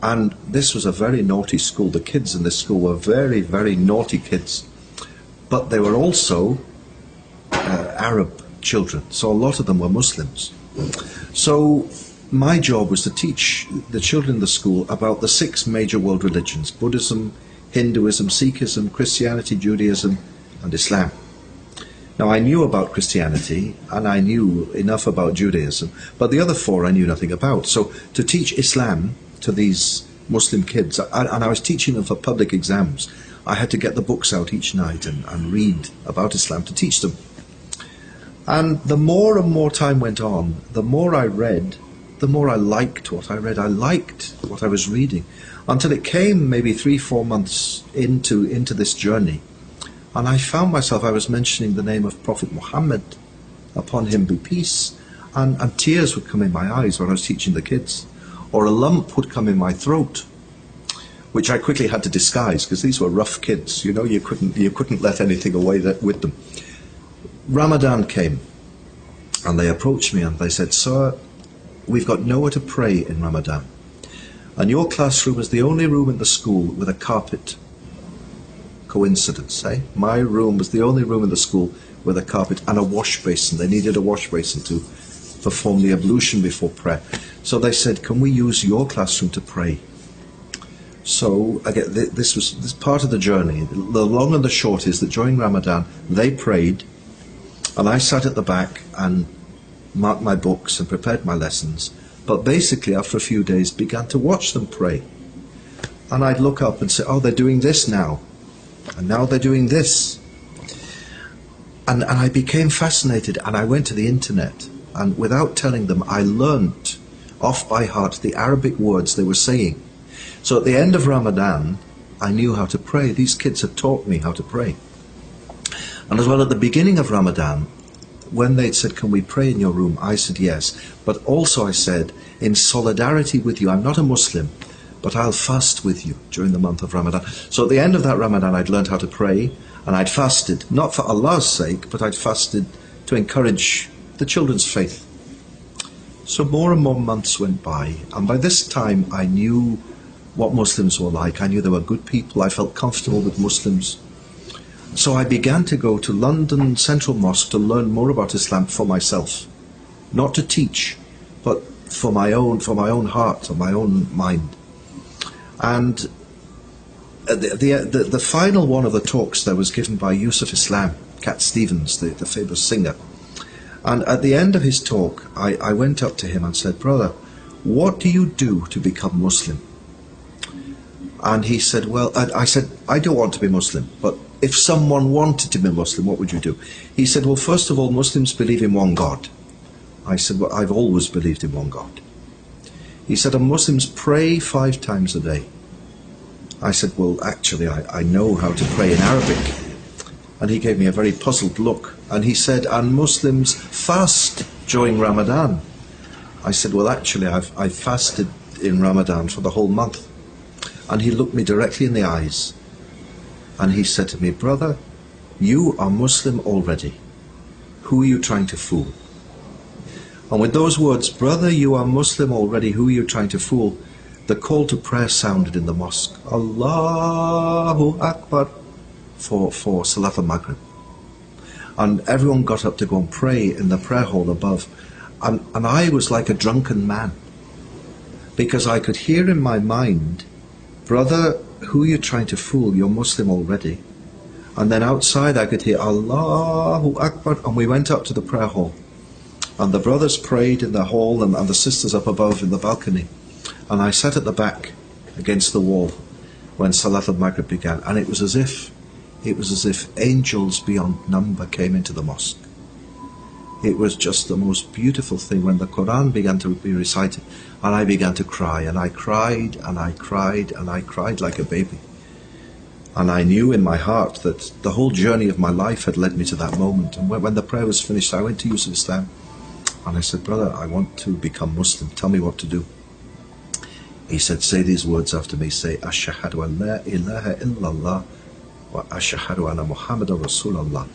And this was a very naughty school. The kids in this school were very, very naughty kids. But they were also Arab children, so a lot of them were Muslims. So my job was to teach the children in the school about the 6 major world religions: Buddhism, Hinduism, Sikhism, Christianity, Judaism, and Islam. Now, I knew about Christianity, and I knew enough about Judaism, but the other 4 I knew nothing about. So to teach Islam to these Muslim kids, and I was teaching them for public exams, I had to get the books out each night and read about Islam to teach them. And the more and more time went on, the more I read, the more I liked what I read. I liked what I was reading, until it came maybe 3-4 months into this journey, and I found myself, I was mentioning the name of Prophet Muhammad, upon him be peace, and tears would come in my eyes when I was teaching the kids, or a lump would come in my throat, which I quickly had to disguise, because these were rough kids, you know, you couldn't let anything away with them. Ramadan came, and they approached me and they said, "Sir, we've got nowhere to pray in Ramadan, and your classroom is the only room in the school with a carpet." Coincidence, eh? My room was the only room in the school with a carpet and a wash basin. They needed a wash basin to perform the ablution before prayer. So they said, "Can we use your classroom to pray?" So again, this was part of the journey. The long and the short is that during Ramadan they prayed, and I sat at the back and marked my books and prepared my lessons, but basically after a few days began to watch them pray. And I'd look up and say, "Oh, they're doing this now, and now they're doing this." And I became fascinated, and I went to the internet, and without telling them, I learnt off by heart the Arabic words they were saying. So at the end of Ramadan, I knew how to pray. These kids had taught me how to pray. And as well, at the beginning of Ramadan, when they said, "Can we pray in your room?" I said yes. But also I said, in solidarity with you, I'm not a Muslim, but I'll fast with you during the month of Ramadan. So at the end of that Ramadan, I'd learned how to pray, and I'd fasted, not for Allah's sake, but I'd fasted to encourage the children's faith. So more and more months went by, and by this time I knew what Muslims were like. I knew they were good people. I felt comfortable with Muslims. So I began to go to London Central Mosque to learn more about Islam for myself. Not to teach, but for my own heart and my own mind. And the final one of the talks there was given by Yusuf Islam, Cat Stevens, the famous singer. And at the end of his talk, I went up to him and said, "Brother, what do you do to become Muslim?" And he said, "Well," I said, "I don't want to be Muslim, but if someone wanted to be Muslim, what would you do?" He said, "Well, first of all, Muslims believe in one God." I said, "Well, I've always believed in one God." He said, "And Muslims pray 5 times a day." I said, "Well, actually, I know how to pray in Arabic." And he gave me a very puzzled look. And he said, "And Muslims fast during Ramadan." I said, "Well, actually, I've fasted in Ramadan for the whole month." And he looked me directly in the eyes, and he said to me, "Brother, you are Muslim already. Who are you trying to fool?" And with those words, "Brother, you are Muslim already, who are you trying to fool?" the call to prayer sounded in the mosque. Allahu Akbar for Salat al-Maghrib. And everyone got up to go and pray in the prayer hall above. And I was like a drunken man, because I could hear in my mind, "Brother, who are you trying to fool? You're Muslim already." And then outside I could hear Allahu Akbar, and we went up to the prayer hall. And the brothers prayed in the hall, and the sisters up above in the balcony. And I sat at the back against the wall when Salat al-Maghrib began, and it was as if angels beyond number came into the mosque. It was just the most beautiful thing when the Quran began to be recited, and I began to cry, and I cried, and I cried, and I cried like a baby. And I knew in my heart that the whole journey of my life had led me to that moment. And when the prayer was finished, I went to Yusuf Islam, and I said, "Brother, I want to become Muslim. Tell me what to do." He said, "Say these words after me. Say, Ashhadu an la ilaha illallah wa ashhadu anna Muhammadan Rasulullah."